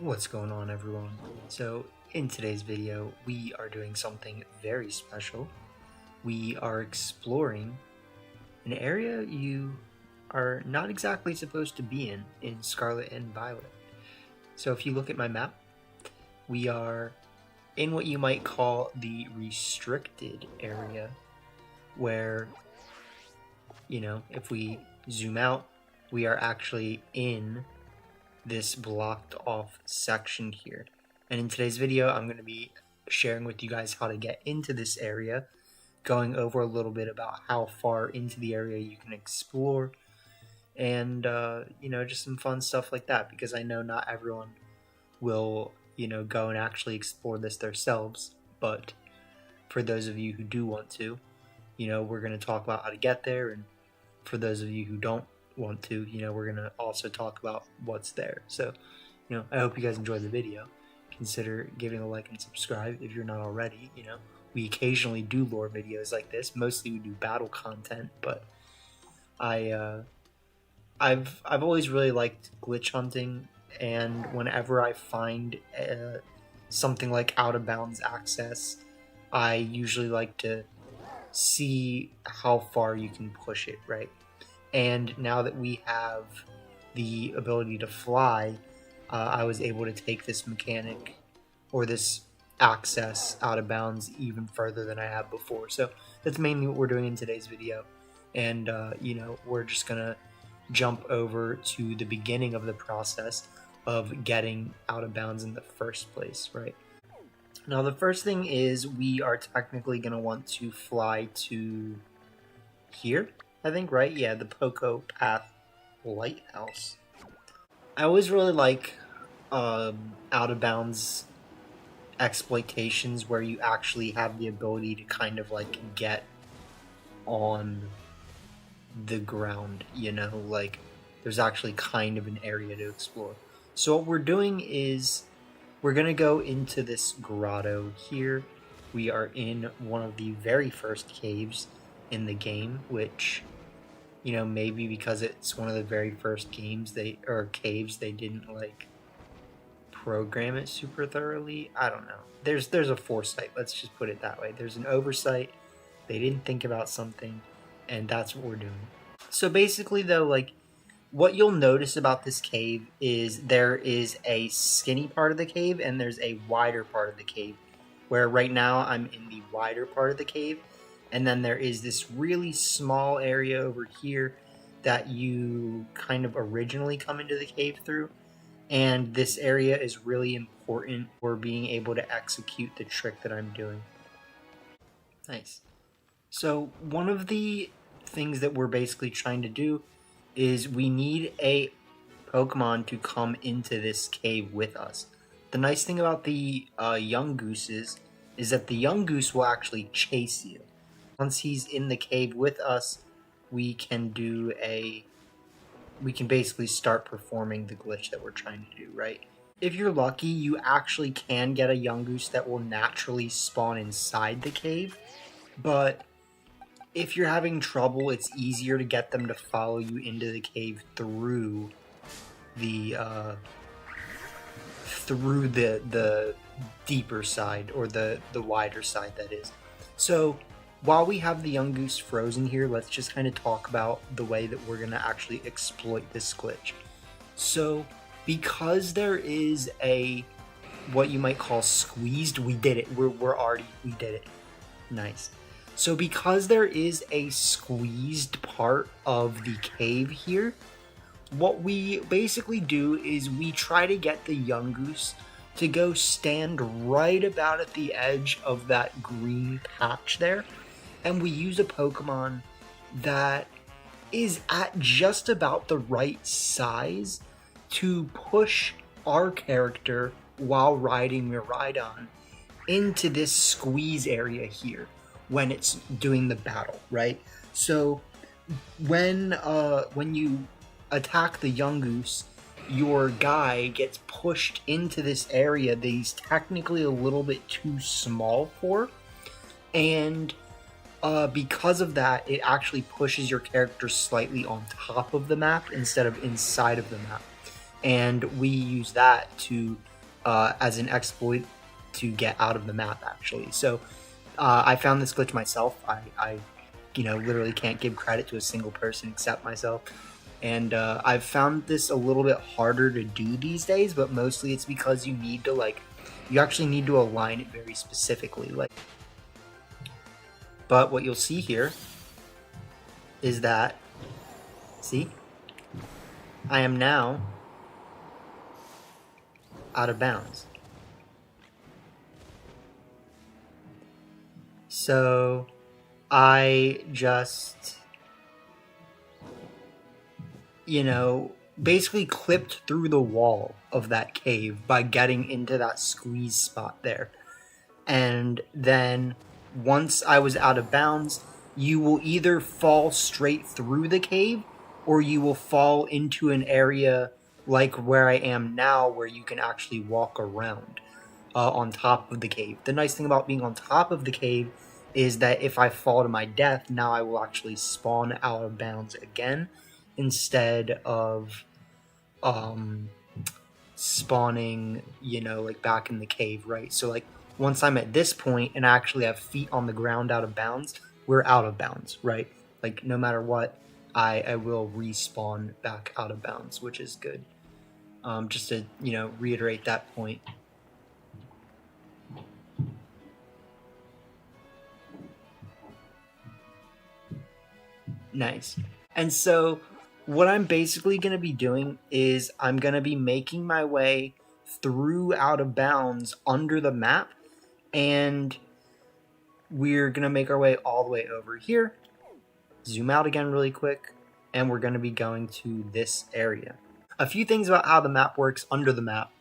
What's going on, everyone? So in today's video we are doing something very special. We are exploring an area you are not exactly supposed to be in Scarlet and Violet. So if you look at my map, we are in what you might call the restricted area, where, if we zoom out, we are actually in this blocked off section here. And in today's video, I'm going to be sharing with you guys how to get into this area, going over a little bit about how far into the area you can explore, and just some fun stuff like that, because I know not everyone will go and actually explore this themselves. But for those of you who do want to, we're going to talk about how to get there, and for those of you who don't want to, we're gonna also talk about what's there. So, I hope you guys enjoyed the video. Consider giving a like and subscribe if you're not already. We occasionally do lore videos like this. Mostly we do battle content, but I've always really liked glitch hunting, and whenever I find something like out of bounds access, I usually like to see how far you can push it, right? And now that we have the ability to fly, I was able to take this mechanic, or this access, out of bounds even further than I have before. So that's mainly what we're doing in today's video. And, we're just going to jump over to the beginning of the process of getting out of bounds in the first place, right? Now, the first thing is we are technically going to want to fly to here, I think, right? Yeah, the Poco Path Lighthouse. I always really like out of bounds exploitations where you actually have the ability to kind of like get on the ground, like there's actually kind of an area to explore. So what we're doing is we're gonna go into this grotto here. We are in one of the very first caves in the game, which, maybe because it's one of the very first caves they didn't like program it super thoroughly. I don't know. There's a foresight, let's just put it that way. There's an oversight. They didn't think about something, and that's what we're doing. So basically though, like, what you'll notice about this cave is there is a skinny part of the cave and there's a wider part of the cave, where right now I'm in the wider part of the cave. And then there is this really small area over here that you kind of originally come into the cave through. And this area is really important for being able to execute the trick that I'm doing. Nice. So one of the things that we're basically trying to do is we need a Pokemon to come into this cave with us. The nice thing about the young gooses is that the young goose will actually chase you. Once he's in the cave with us, we can basically start performing the glitch that we're trying to do, right? If you're lucky, you actually can get a young goose that will naturally spawn inside the cave, but if you're having trouble, it's easier to get them to follow you into the cave through the deeper side, or the wider side, that is. So while we have the young goose frozen here, let's just kind of talk about the way that we're going to actually exploit this glitch. So because there is a, what you might call squeezed, we did it. We did it. Nice. So because there is a squeezed part of the cave here, what we basically do is we try to get the young goose to go stand right about at the edge of that green patch there. And we use a Pokemon that is at just about the right size to push our character while riding Miraidon into this squeeze area here when it's doing the battle, right? So when you attack the young goose, your guy gets pushed into this area that he's technically a little bit too small for, and because of that, it actually pushes your character slightly on top of the map instead of inside of the map. And we use that to as an exploit to get out of the map, actually. So I found this glitch myself. I literally can't give credit to a single person except myself. And I've found this a little bit harder to do these days, but mostly it's because you need to you actually need to align it very specifically. But what you'll see here is that, see, I am now out of bounds. So I just, basically clipped through the wall of that cave by getting into that squeeze spot there. And then once I was out of bounds, you will either fall straight through the cave or you will fall into an area like where I am now, where you can actually walk around on top of the cave. The nice thing about being on top of the cave is that if I fall to my death, now I will actually spawn out of bounds again instead of spawning, back in the cave, right? So once I'm at this point and I actually have feet on the ground out of bounds, we're out of bounds, right? No matter what, I will respawn back out of bounds, which is good. Just to, reiterate that point. Nice. And so what I'm basically going to be doing is I'm going to be making my way through out of bounds under the map, and we're going to make our way all the way over here. Zoom out again really quick, and we're going to be going to this area. A few things about how the map works under the map,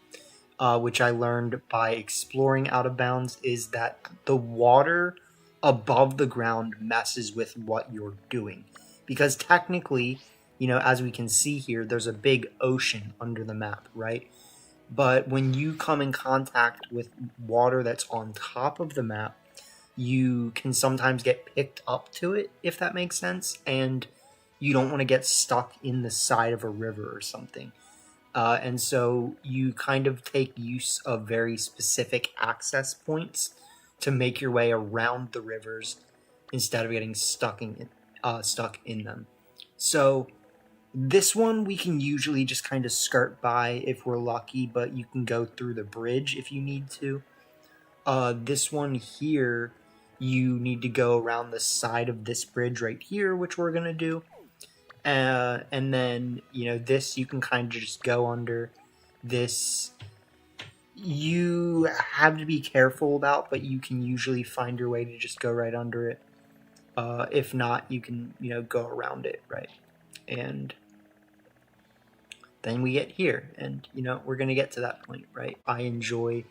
which I learned by exploring out of bounds, is that the water above the ground messes with what you're doing. Because technically, as we can see here, there's a big ocean under the map, right? But when you come in contact with water that's on top of the map, you can sometimes get picked up to it, if that makes sense, and you don't want to get stuck in the side of a river or something. And so you kind of take use of very specific access points to make your way around the rivers instead of getting stuck in them. So this one we can usually just kind of skirt by if we're lucky, but you can go through the bridge if you need to. This one here, you need to go around the side of this bridge right here, which we're going to do. And then, this you can kind of just go under. This you have to be careful about, but you can usually find your way to just go right under it. If not, you can, go around it, right? And then we get here, and, we're going to get to that point, right? I enjoy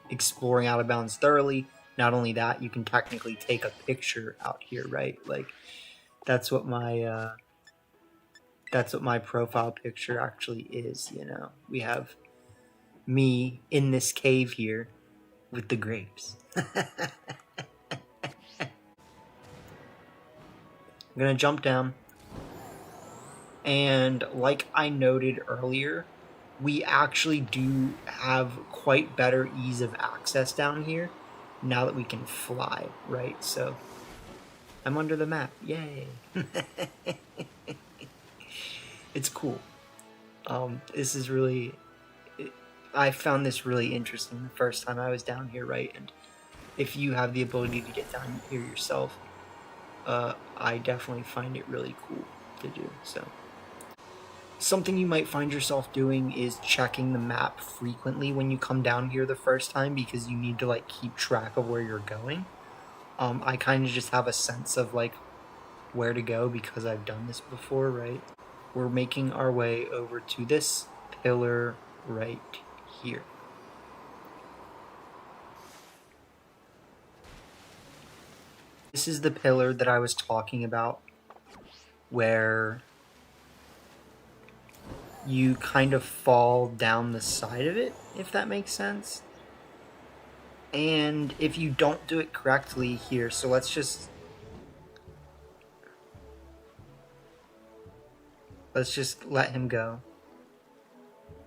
exploring out of bounds thoroughly. Not only that, you can technically take a picture out here, right? That's what my profile picture actually is, We have me in this cave here with the grapes. I'm going to jump down. And like I noted earlier, we actually do have quite better ease of access down here now that we can fly, right? So I'm under the map. Yay. It's cool. This is really... I found this really interesting the first time I was down here, right? And if you have the ability to get down here yourself, I definitely find it really cool to do. So something you might find yourself doing is checking the map frequently when you come down here the first time, because you need to keep track of where you're going. I kind of just have a sense of where to go because I've done this before, right? We're making our way over to this pillar right here. This is the pillar that I was talking about, where you kind of fall down the side of it, if that makes sense. And if you don't do it correctly here, so let's just let him go.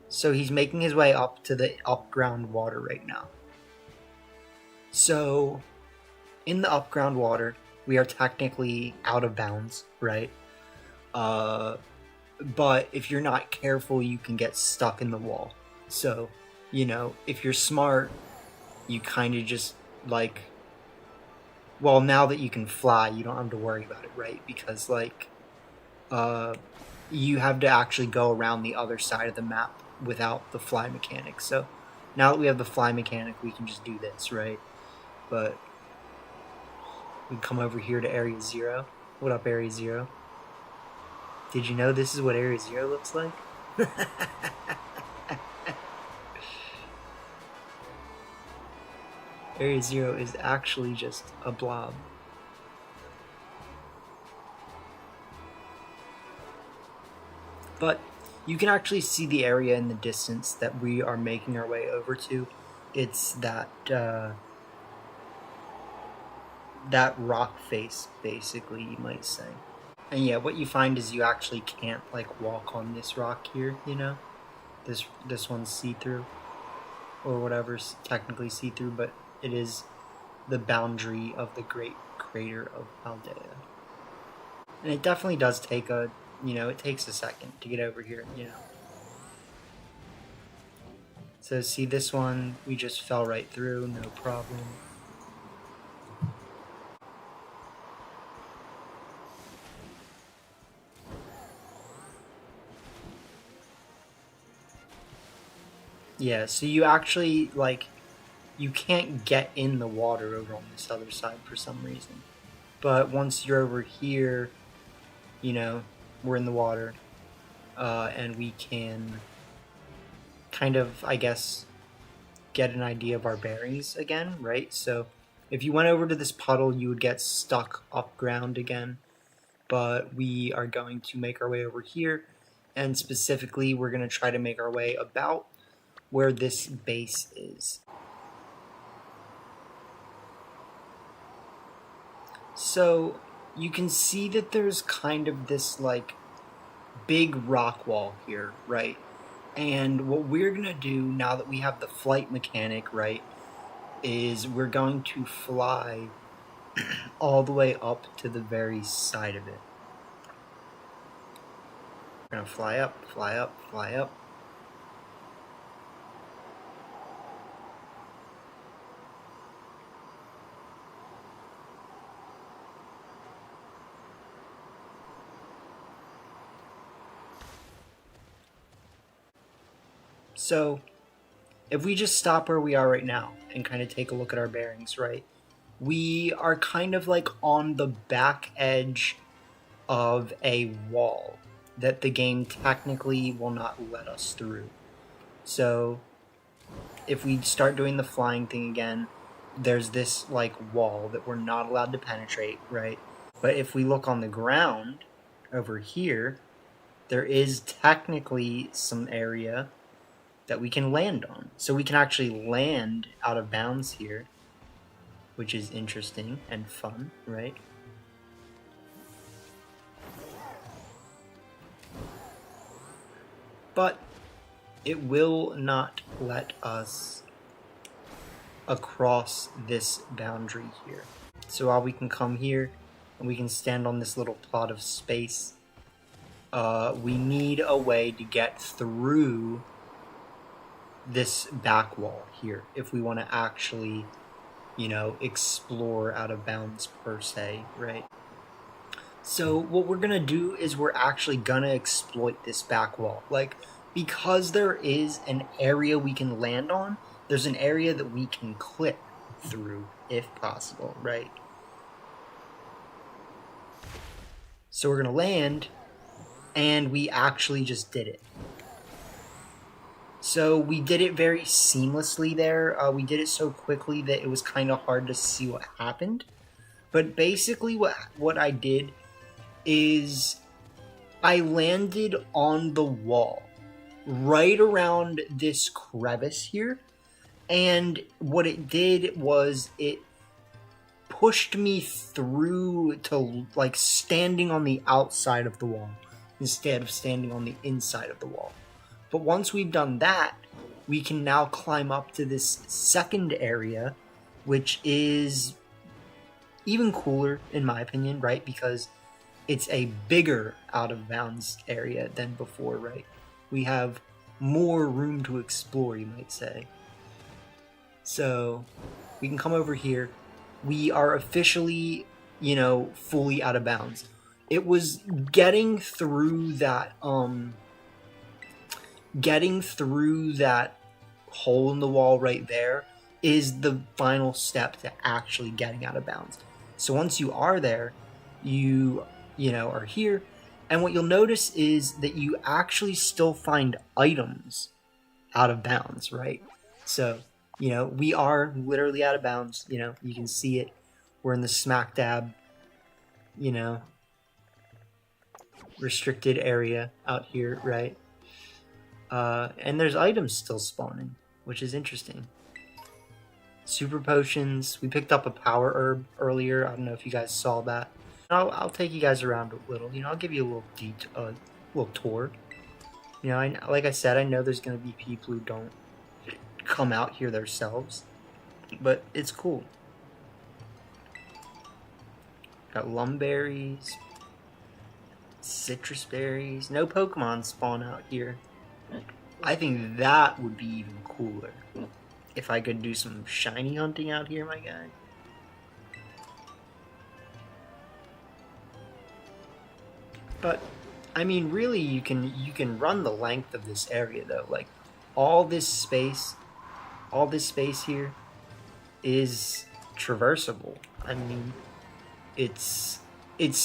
So he's making his way up to the upground water right now. So in the upground water, we are technically out of bounds, right? But if you're not careful, you can get stuck in the wall. So, you know, if you're smart, you kind of just like, well, now that you can fly, you don't have to worry about it, right? Because like, you have to actually go around the other side of the map without the fly mechanic. So now that we have the fly mechanic, we can just do this, right? But we come over here to Area 0. What up, Area 0? Did you know this is what Area 0 looks like? Area 0 is actually just a blob. But you can actually see the area in the distance that we are making our way over to. It's that that rock face, basically, you might say. And yeah, what you find is you actually can't like walk on this rock here, you know? This one's see-through, or whatever's technically see-through, but it is the boundary of the great crater of Paldea. And it definitely does take a, you know, it takes a second to get over here, you know. So see this one, we just fell right through, no problem. Yeah, so you actually, like, you can't get in the water over on this other side for some reason. But once you're over here, you know, we're in the water, and we can kind of, I guess, get an idea of our bearings again, right? So if you went over to this puddle, you would get stuck up ground again. But we are going to make our way over here, and specifically, we're going to try to make our way about where this base is. So you can see that there's kind of this like big rock wall here, right? And what we're gonna do now that we have the flight mechanic, right, is we're going to fly all the way up to the very side of it. We're gonna fly up, fly up, fly up. So if we just stop where we are right now and kind of take a look at our bearings, right, we are kind of like on the back edge of a wall that the game technically will not let us through. So if we start doing the flying thing again, there's this like wall that we're not allowed to penetrate, right? But if we look on the ground over here, there is technically some area that we can land on. So we can actually land out of bounds here, which is interesting and fun, right? But it will not let us across this boundary here. So while we can come here and we can stand on this little plot of space, we need a way to get through this back wall here if we want to actually, you know, explore out of bounds per se, right? So what we're gonna do is we're actually gonna exploit this back wall. Like, because there is an area we can land on, there's an area that we can clip through if possible, right? So we're gonna land, and we actually just did it. So we did it very seamlessly there. We did it so quickly that it was kind of hard to see what happened. But basically what I did is I landed on the wall right around this crevice here. And what it did was it pushed me through to like standing on the outside of the wall instead of standing on the inside of the wall. But once we've done that, we can now climb up to this second area, which is even cooler in my opinion, right? Because it's a bigger out of bounds area than before, right? We have more room to explore, you might say. So we can come over here. We are officially, you know, fully out of bounds. It was getting through that hole in the wall right there is the final step to actually getting out of bounds. So once you are there, you know, are here, and what you'll notice is that you actually still find items out of bounds, right? So, you know, we are literally out of bounds. You know, you can see it. We're in the smack dab, you know, restricted area out here, right? And there's items still spawning, which is interesting. Super potions. We picked up a power herb earlier. I don't know if you guys saw that. I'll take you guys around a little. You know, I'll give you a little tour. You know, like I said, I know there's gonna be people who don't come out here themselves, but it's cool. Got lumberries, citrus berries. No Pokemon spawn out here. I think that would be even cooler if I could do some shiny hunting out here, my guy. But I mean, really, you can run the length of this area though. Like all this space here is traversable. I mean, it's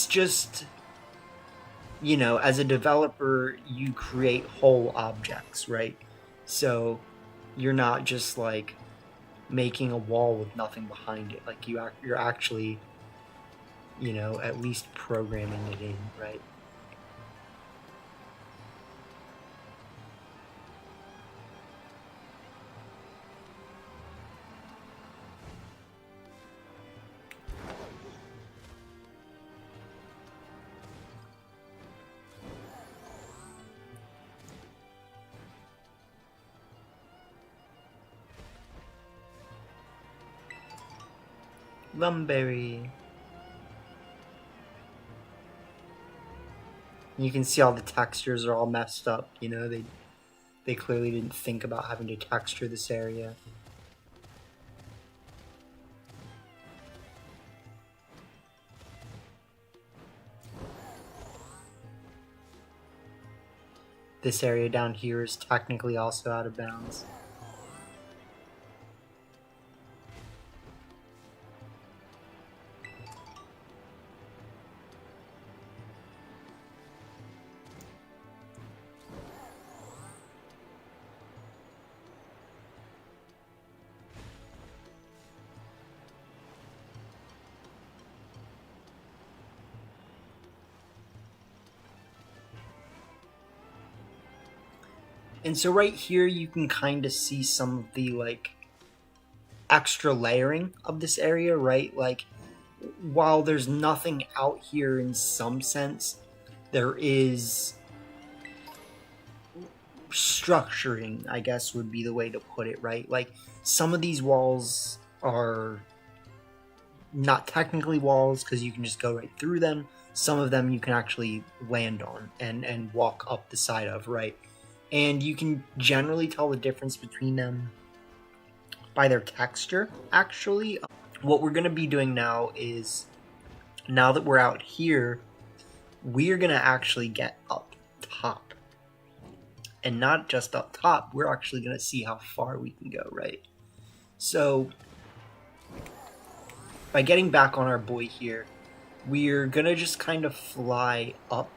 just, you know, as a developer, you create whole objects, right? So you're not just like making a wall with nothing behind it. Like you're actually, you know, at least programming it in, right? Lumberry. You can see all the textures are all messed up, you know, they clearly didn't think about having to texture this area. This area down here is technically also out of bounds. And so right here you can kind of see some of the like extra layering of this area, right? Like while there's nothing out here in some sense, there is structuring, I guess would be the way to put it, right? Like some of these walls are not technically walls because you can just go right through them. Some of them you can actually land on and walk up the side of, right? And you can generally tell the difference between them by their texture, actually. What we're going to be doing now is, now that we're out here, we're going to actually get up top. And not just up top, we're actually going to see how far we can go, right? So, by getting back on our boy here, we're going to just kind of fly up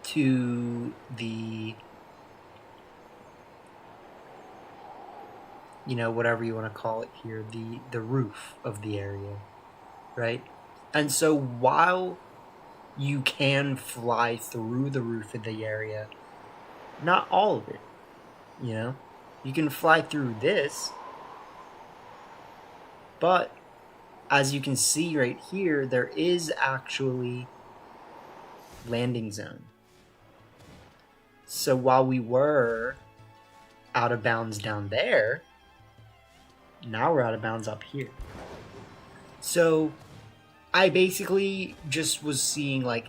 to the, you know, whatever you want to call it here, the roof of the area, right? And so while you can fly through the roof of the area, not all of it, you know? You can fly through this, but as you can see right here, there is actually landing zone. So while we were out of bounds down there, now we're out of bounds up here. So I basically just was seeing like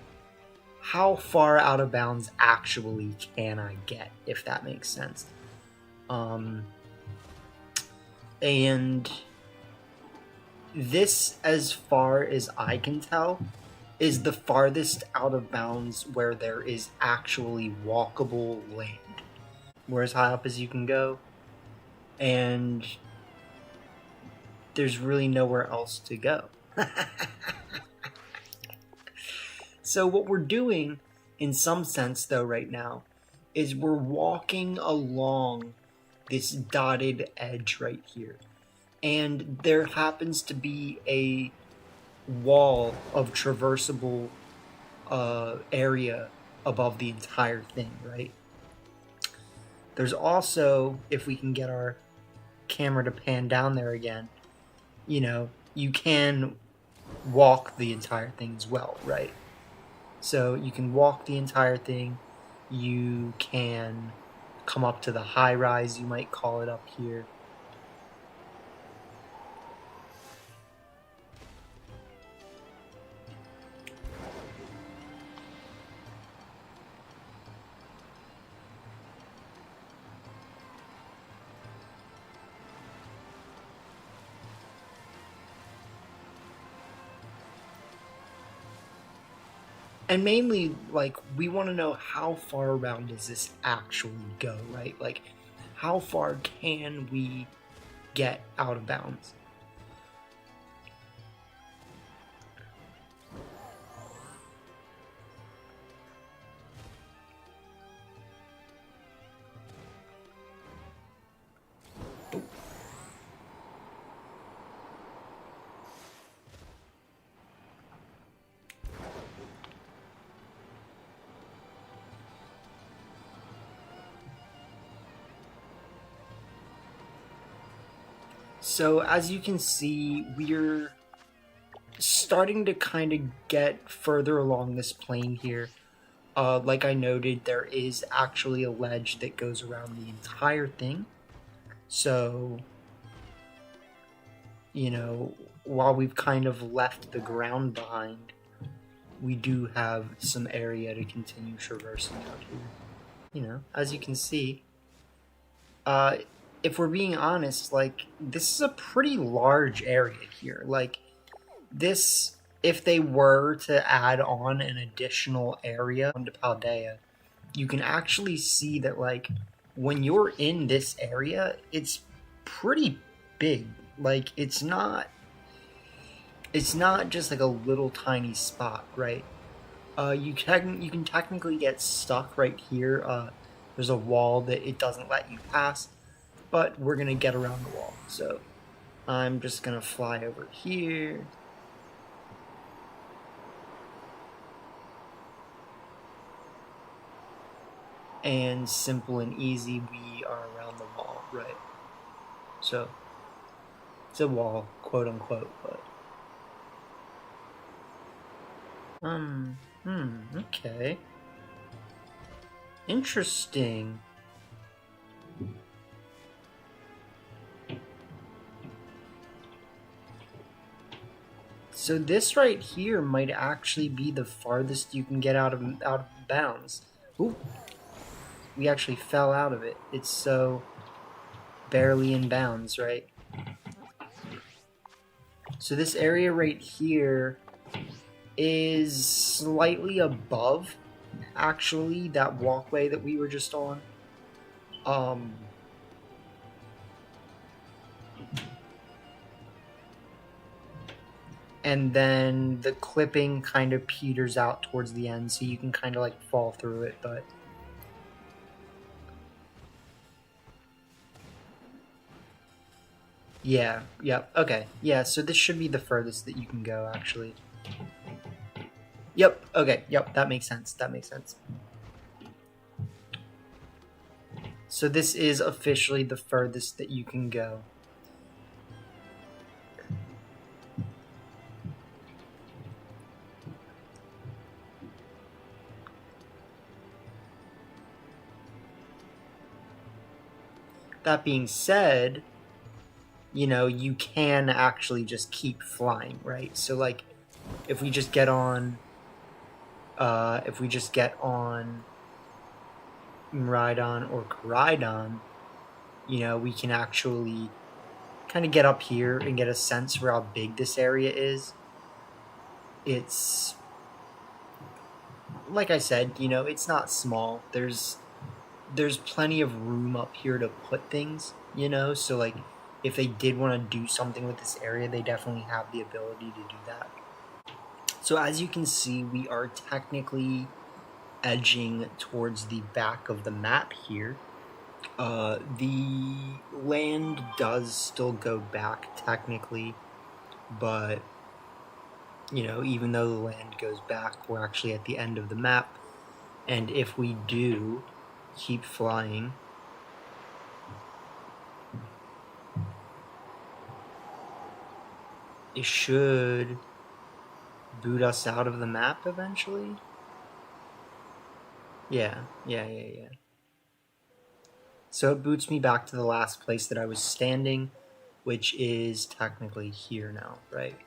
how far out of bounds actually can I get, if that makes sense. And this, as far as I can tell, is the farthest out of bounds where there is actually walkable land. We're as high up as you can go, and there's really nowhere else to go. So what we're doing, in some sense though right now, is we're walking along this dotted edge right here. And there happens to be a wall of traversable area above the entire thing, right? There's also, if we can get our camera to pan down there again, you know, you can walk the entire thing as well, right? So you can walk the entire thing, you can come up to the high rise, you might call it up here. And mainly, like, we want to know how far around does this actually go, right? Like, how far can we get out of bounds? So as you can see, we're starting to kind of get further along this plane here. Like I noted, there is actually a ledge that goes around the entire thing. So, you know, while we've kind of left the ground behind, we do have some area to continue traversing out here. You know, as you can see, if we're being honest, like, this is a pretty large area here. Like, this, if they were to add on an additional area onto Paldea, you can actually see that, like, when you're in this area, it's pretty big. Like, it's not just like a little tiny spot, right? You can technically get stuck right here. There's a wall that it doesn't let you pass, but we're gonna get around the wall. So I'm just gonna fly over here. And simple and easy, we are around the wall, right? So it's a wall, quote unquote, but okay. Interesting. So this right here might actually be the farthest you can get out of bounds. Ooh. We actually fell out of it. It's so barely in bounds, right? So this area right here is slightly above, actually, that walkway that we were just on. And then the clipping kind of peters out towards the end, so you can kind of like fall through it, but yeah, yep, okay. Yeah, so this should be the furthest that you can go, actually. Yep, okay, yep, that makes sense, that makes sense. So this is officially the furthest that you can go. That being said, you know, you can actually just keep flying, right? So like, if we just get on Miraidon or Koraidon, you know, we can actually kind of get up here and get a sense for how big this area is. It's, like I said, you know, it's not small. There's plenty of room up here to put things, you know, so like if they did want to do something with this area, they definitely have the ability to do that. So as you can see, we are technically edging towards the back of the map here. The land does still go back technically, but you know, even though the land goes back, we're actually at the end of the map. And if we do keep flying, it should boot us out of the map eventually. Yeah. So it boots me back to the last place that I was standing, which is technically here now, right?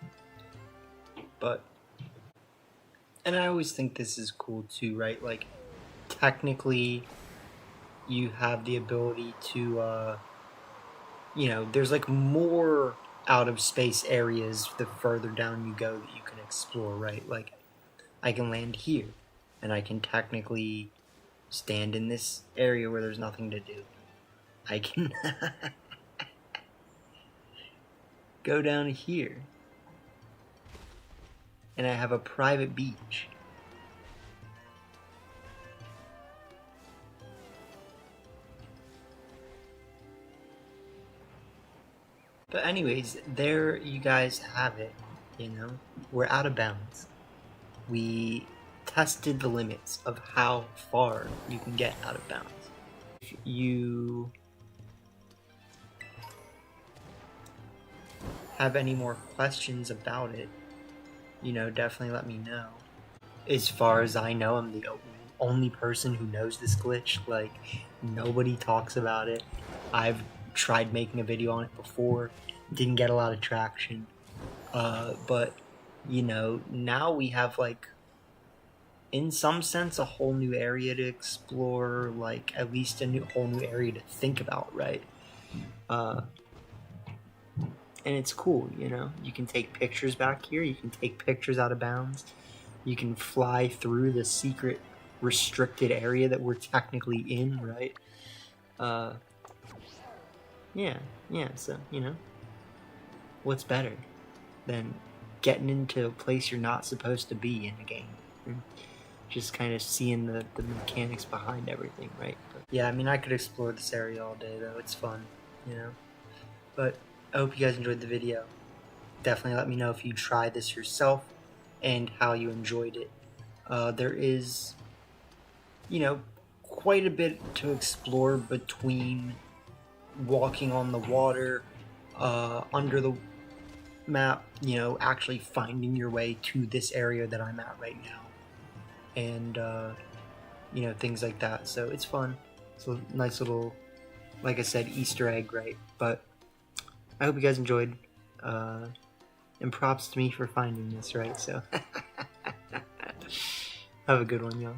But, and I always think this is cool too, right? Like, technically, you have the ability to, you know, there's like more out of space areas the further down you go that you can explore, right? Like, I can land here, and I can technically stand in this area where there's nothing to do. I can go down here, and I have a private beach. But anyways, there you guys have it, you know? We're out of bounds. We tested the limits of how far you can get out of bounds. If you have any more questions about it, you know, definitely let me know. As far as I know, I'm the only person who knows this glitch. Like, nobody talks about it. I've tried making a video on it before, didn't get a lot of traction. But, you know, now we have, like, in some sense, a whole new area to explore, like, at least a whole new area to think about, right? And it's cool, you know? You can take pictures back here, you can take pictures out of bounds, you can fly through the secret restricted area that we're technically in, right? Yeah, so, you know, what's better than getting into a place you're not supposed to be in a game? Just kind of seeing the mechanics behind everything, right? But yeah, I mean, I could explore this area all day, though. It's fun, you know? But I hope you guys enjoyed the video. Definitely let me know if you tried this yourself and how you enjoyed it. There is, you know, quite a bit to explore between walking on the water, under the map, you know, actually finding your way to this area that I'm at right now, and you know, things like that. So it's fun. It's a nice little, like I said, Easter egg, right? But I hope you guys enjoyed, and props to me for finding this, right? So have a good one, y'all.